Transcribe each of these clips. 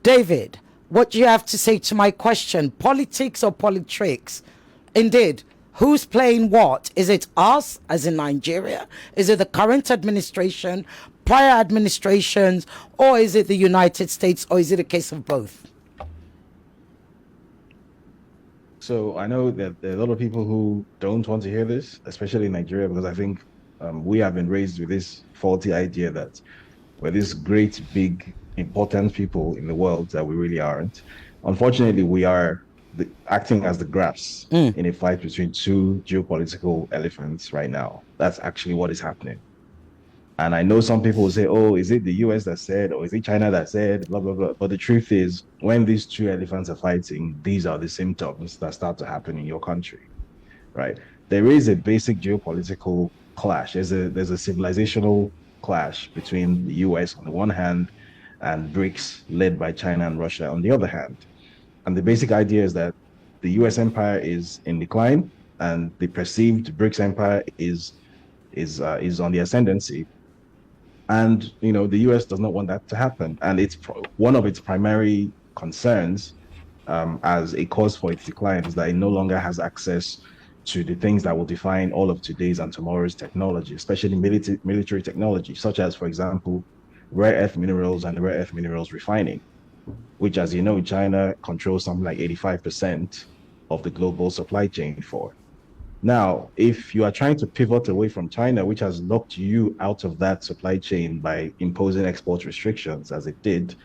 David, what do you have to say to my question? Politics or politricks? Indeed, who's playing what? Is it us, as in Nigeria? Is it the current administration, prior administrations, or is it the United States, or is it a case of both? So I know that there are a lot of people who don't want to hear this, especially in Nigeria, because I think we have been raised with this faulty idea that we're these great, big, important people in the world that we really aren't. Unfortunately, we are acting as the graphs in a fight between two geopolitical elephants right now. That's actually what is happening. And I know some people will say, oh, is it the US that said, or is it China that said, blah, blah, blah. But the truth is, when these two elephants are fighting, these are the symptoms that start to happen in your country, right? There is a basic geopolitical clash. There's a civilizational clash between the US on the one hand and BRICS led by China and Russia on the other hand. And the basic idea is that the US empire is in decline and the perceived BRICS empire is on the ascendancy. And the US does not want that to happen. And it's one of its primary concerns as a cause for its decline is that it no longer has access to the things that will define all of today's and tomorrow's technology, especially military technology, such as, for example, rare earth minerals and rare earth minerals refining, which, as you know, China controls something like 85% of the global supply chain for. Now, if you are trying to pivot away from China, which has locked you out of that supply chain by imposing export restrictions as it did,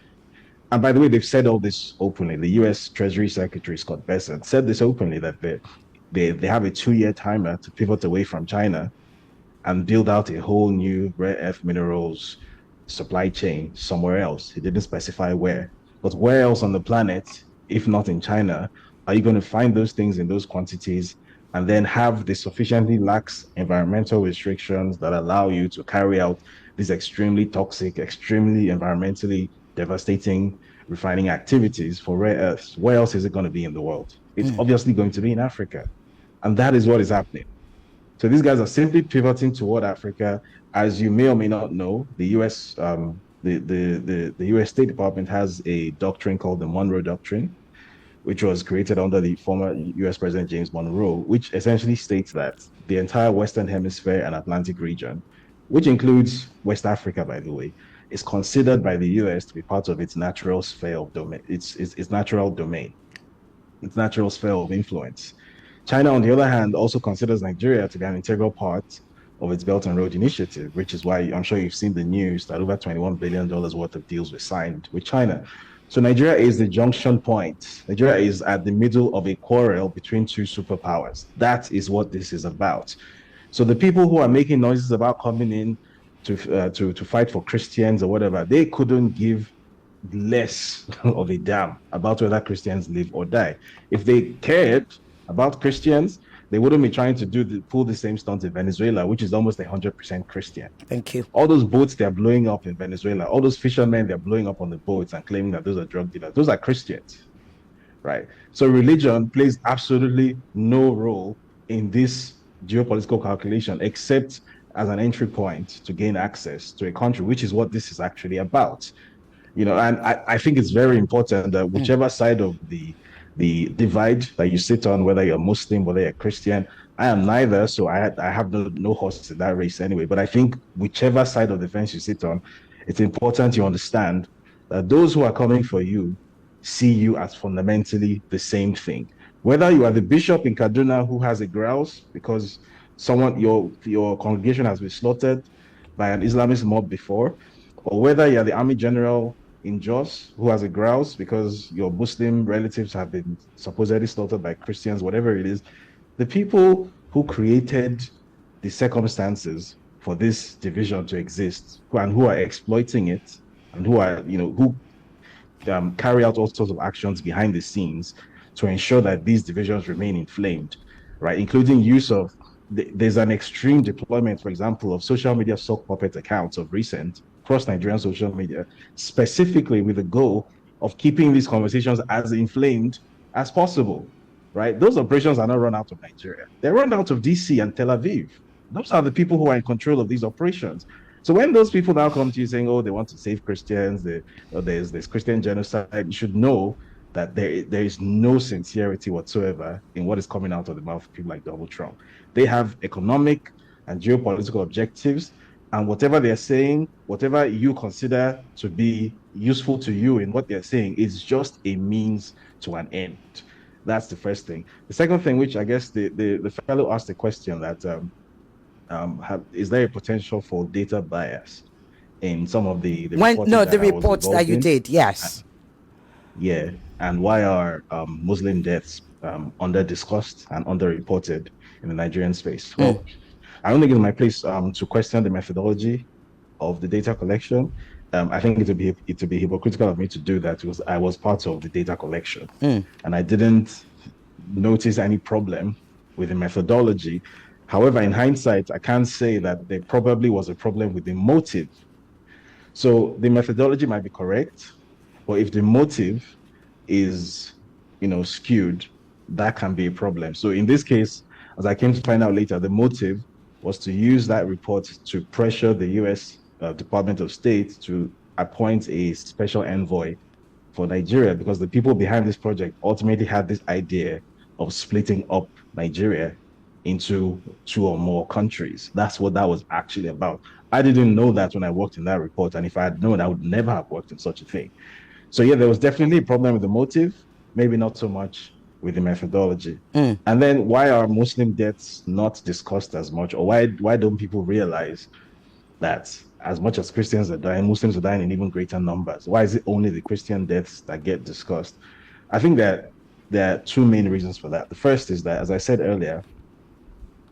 and by the way, they've said all this openly. The US Treasury Secretary, Scott Bessent, said this openly, that they have a 2-year timer to pivot away from China and build out a whole new rare earth minerals supply chain somewhere else. He didn't specify where. But where else on the planet, if not in China, are you going to find those things in those quantities and then have the sufficiently lax environmental restrictions that allow you to carry out these extremely toxic, extremely environmentally devastating refining activities for rare earths? Where else is it going to be in the world? It's obviously going to be in Africa. And that is what is happening. So these guys are simply pivoting toward Africa. As you may or may not know, the US the US State Department has a doctrine called the Monroe Doctrine, which was created under the former US President James Monroe, which essentially states that the entire Western Hemisphere and Atlantic region, which includes West Africa, by the way, is considered by the US to be part of its natural sphere of domain, its natural domain, its natural sphere of influence. China, on the other hand, also considers Nigeria to be an integral part of its Belt and Road Initiative, which is why I'm sure you've seen the news that over $21 billion worth of deals were signed with China. So Nigeria is the junction point. Nigeria is at the middle of a quarrel between two superpowers. That is what this is about. So the people who are making noises about coming in to fight for Christians or whatever, they couldn't give less of a damn about whether Christians live or die. If they cared about Christians, they wouldn't be trying to pull the same stunt in Venezuela, which is almost 100% Christian. Thank you. All those boats they're blowing up in Venezuela, all those fishermen they're blowing up on the boats and claiming that those are drug dealers, those are Christians, right? So religion plays absolutely no role in this geopolitical calculation, except as an entry point to gain access to a country, which is what this is actually about. And I think it's very important that whichever side of the divide that you sit on, whether you're Muslim, whether you're Christian, I am neither, so I have no horse in that race anyway. But I think whichever side of the fence you sit on, it's important you understand that those who are coming for you see you as fundamentally the same thing. Whether you are the bishop in Kaduna who has a grouse because your congregation has been slaughtered by an Islamist mob before, or whether you're the army general in Jos who has a grouse because your Muslim relatives have been supposedly slaughtered by Christians, whatever it is, the people who created the circumstances for this division to exist and who are exploiting it and who are, who carry out all sorts of actions behind the scenes to ensure that these divisions remain inflamed, right? Including use of, there's an extreme deployment, for example, of social media sock puppet accounts of recent across Nigerian social media, specifically with the goal of keeping these conversations as inflamed as possible, right? Those operations are not run out of Nigeria. They're run out of DC and Tel Aviv. Those are the people who are in control of these operations. So when those people now come to you saying, "Oh, they want to save Christians," there's Christian genocide, you should know that there is no sincerity whatsoever in what is coming out of the mouth of people like Donald Trump. They have economic and geopolitical objectives, and whatever they're saying, whatever you consider to be useful to you in what they're saying, is just a means to an end. That's the first thing. The second thing, which I guess the fellow asked the question that is there a potential for data bias in some of the When reporting no, that the I was reports that involved you in? did, yes. Yeah, and why are Muslim deaths under discussed and underreported in the Nigerian space? Well, I don't think it's my place to question the methodology of the data collection. I think it would be hypocritical of me to do that because I was part of the data collection and I didn't notice any problem with the methodology. However, in hindsight, I can't say that there probably was a problem with the motive. So the methodology might be correct, but if the motive is, skewed, that can be a problem. So in this case, as I came to find out later, the motive was to use that report to pressure the US Department of State to appoint a special envoy for Nigeria because the people behind this project ultimately had this idea of splitting up Nigeria into two or more countries. That's what that was actually about. I didn't know that when I worked in that report. And if I had known, I would never have worked in such a thing. So, yeah, there was definitely a problem with the motive, maybe not so much with the methodology. And then why are Muslim deaths not discussed as much? Or why don't people realize that as much as Christians are dying, Muslims are dying in even greater numbers? Why is it only the Christian deaths that get discussed? I think that there are two main reasons for that. The first is that, as I said earlier,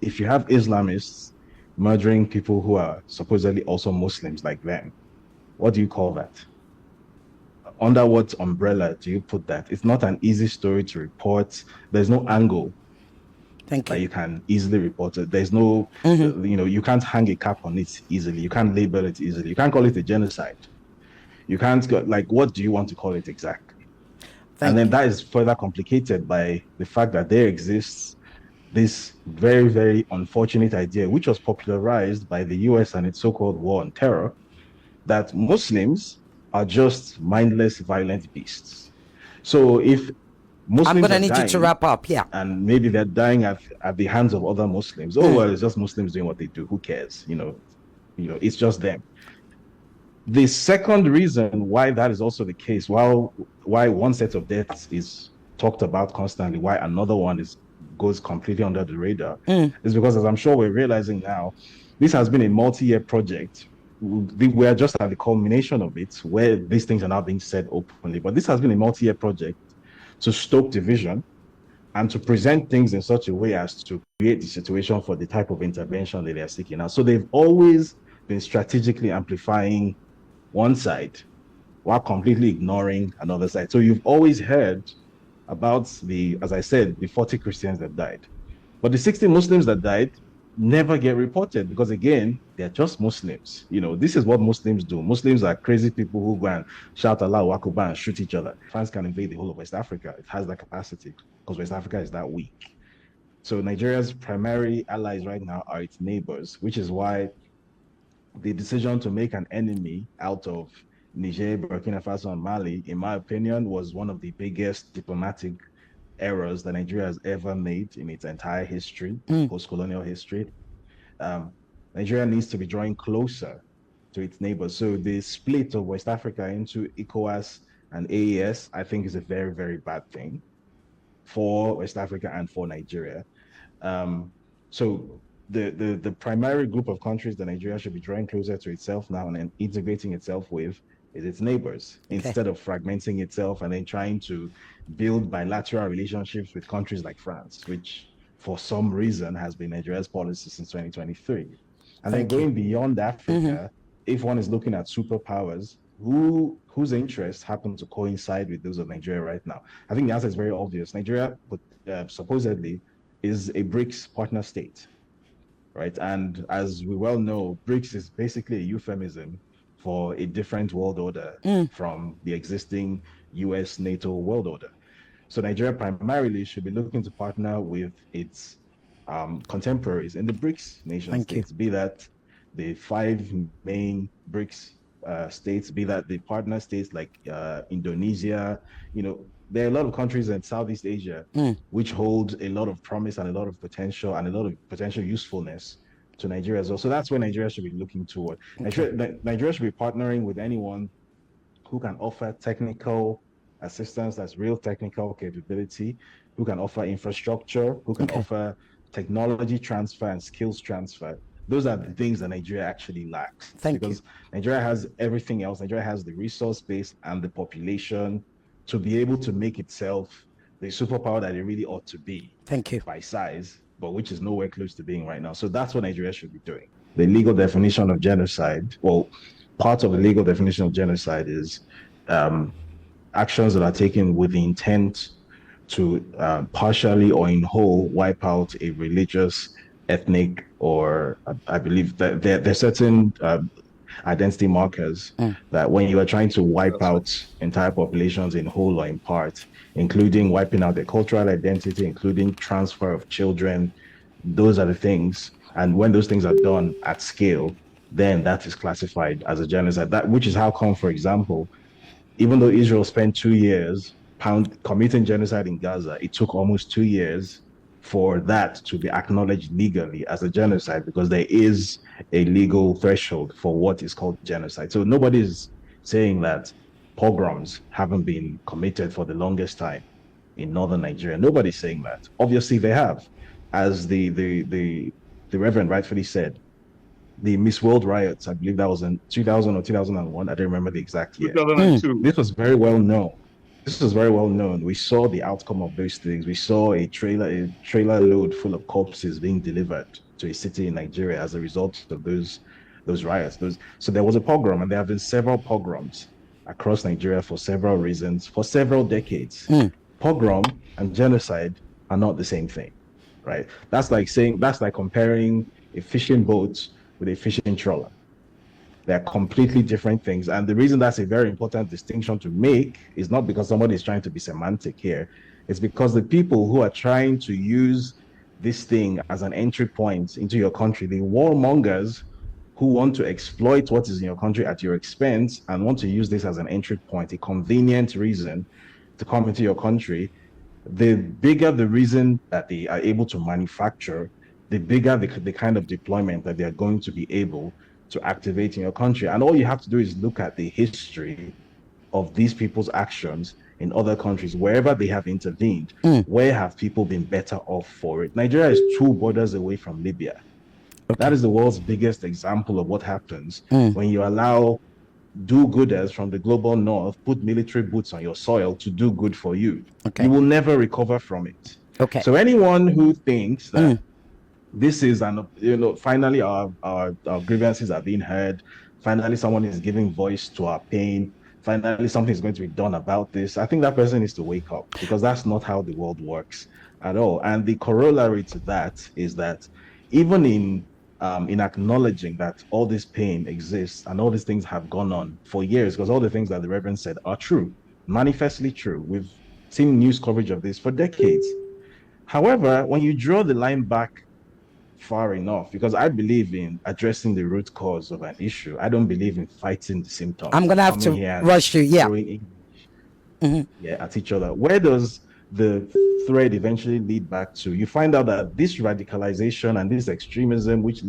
if you have Islamists murdering people who are supposedly also Muslims like them, what do you call that? Under what umbrella do you put that? It's not an easy story to report. There's no angle Thank that you. you can easily report it. There's no, you can't hang a cap on it easily. You can't label it easily. You can't call it a genocide. You can't go, like, what do you want to call it exactly? And Thank then you. that is further complicated by the fact that there exists this very, very unfortunate idea, which was popularized by the US and its so-called war on terror, that Muslims are just mindless, violent beasts. So if I'm Muslims gonna are need you to dying, wrap up. Yeah. and maybe they're dying at the hands of other Muslims. Oh well, it's just Muslims doing what they do. Who cares? It's just them. The second reason why that is also the case, why one set of deaths is talked about constantly, why another one goes completely under the radar, is because, as I'm sure we're realizing now, this has been a multi-year project. We are just at the culmination of it, where these things are now being said openly. But this has been a multi-year project to stoke division and to present things in such a way as to create the situation for the type of intervention that they are seeking out. So they've always been strategically amplifying one side while completely ignoring another side. So you've always heard about as I said, the 40 Christians that died. But the 60 Muslims that died never get reported because, again, they're just Muslims. This is what Muslims do. Muslims are crazy people who go and shout Allahu Akbar and shoot each other. France can invade the whole of West Africa. It has that capacity because West Africa is that weak. So Nigeria's primary allies right now are its neighbors, which is why the decision to make an enemy out of Niger, Burkina Faso, and Mali, in my opinion, was one of the biggest diplomatic errors that Nigeria has ever made in its entire history, post-colonial history. Um, Nigeria needs to be drawing closer to its neighbors. So the split of West Africa into ECOWAS and AES, I think, is a very, very bad thing for West Africa and for Nigeria. So the primary group of countries that Nigeria should be drawing closer to itself now and then integrating itself with is its neighbors, instead of fragmenting itself and then trying to build bilateral relationships with countries like France, which for some reason has been Nigeria's policy since 2023. And then Thank you. going beyond Africa, if one is looking at superpowers, whose interests happen to coincide with those of Nigeria right now? I think the answer is very obvious. Nigeria, supposedly, is a BRICS partner state, right? And as we well know, BRICS is basically a euphemism for a different world order from the existing US NATO world order. So Nigeria primarily should be looking to partner with its contemporaries in the BRICS nation Thank you. states, be that the five main BRICS states, be that the partner states like Indonesia, there are a lot of countries in Southeast Asia which hold a lot of promise and a lot of potential and a lot of potential usefulness to Nigeria as well. So that's where Nigeria should be looking toward. Okay. Nigeria should be partnering with anyone who can offer technical assistance, that's real technical capability, who can offer infrastructure, who can offer technology transfer and skills transfer. Those are the things that Nigeria actually lacks. Because Nigeria has everything else. Nigeria has the resource base and the population to be able to make itself the superpower that it really ought to be. By size, but which is nowhere close to being right now. So that's what Nigeria should be doing. The legal definition of genocide, well, part of the legal definition of genocide is actions that are taken with the intent to partially or in whole wipe out a religious, ethnic, or I believe that there are certain identity markers that when you are trying to wipe out entire populations in whole or in part, including wiping out their cultural identity, including transfer of children, those are the things. And when those things are done at scale, then that is classified as a genocide. Which is how come, for example, even though Israel spent 2 years committing genocide in Gaza, it took almost 2 years for that to be acknowledged legally as a genocide, because there is a legal threshold for what is called genocide. So nobody is saying that pogroms haven't been committed for the longest time in northern Nigeria. Nobody's saying that. Obviously they have. As the Reverend rightfully said, the Miss World riots, I believe that was in 2000 or 2001. I don't remember the exact year. 2002. This was very well known. We saw the outcome of those things. We saw a trailer load full of corpses being delivered to a city in Nigeria as a result of those riots. So there was a pogrom, and there have been several pogroms across Nigeria for several reasons, for several decades. Pogrom and genocide are not the same thing, right? That's like comparing a fishing boat with a fishing trawler. They're completely different things. And the reason that's a very important distinction to make is not because somebody is trying to be semantic here. It's because the people who are trying to use this thing as an entry point into your country, the warmongers who want to exploit what is in your country at your expense and want to use this as an entry point, a convenient reason to come into your country, the bigger the reason that they are able to manufacture, the bigger the kind of deployment that they are going to be able to activate in your country. And all you have to do is look at the history of these people's actions in other countries, wherever they have intervened. Where have people been better off for it? Nigeria is 2 borders away from Libya. That is the world's biggest example of what happens when you allow do-gooders from the global north put military boots on your soil to do good for you. You will never recover from it. So anyone who thinks that this is finally our grievances are being heard, finally someone is giving voice to our pain, finally something is going to be done about this, I think that person needs to wake up, because that's not how the world works at all. And the corollary to that is that even in acknowledging that all this pain exists and all these things have gone on for years, because all the things that the Reverend said are true, manifestly true. We've seen news coverage of this for decades. However, when you draw the line back far enough, because I believe in addressing the root cause of an issue, I don't believe in fighting the symptoms. I'm gonna have to rush you. At each other. Where does the thread eventually lead back to? You find out that this radicalization and this extremism, which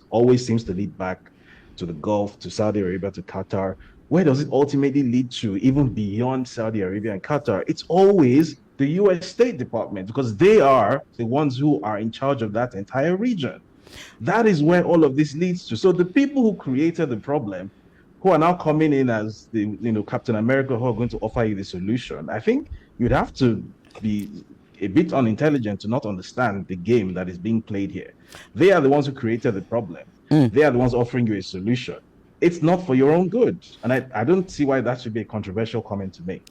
always seems to lead back to the Gulf, to Saudi Arabia, to Qatar, where does it ultimately lead to, even beyond Saudi Arabia and Qatar? It's always the US State Department, because they are the ones who are in charge of that entire region. That is where all of this leads to. So the people who created the problem, who are now coming in as the Captain America, who are going to offer you the solution, I think you'd have to be a bit unintelligent to not understand the game that is being played here. They are the ones who created the problem. They are the ones offering you a solution. It's not for your own good. And I don't see why that should be a controversial comment to make.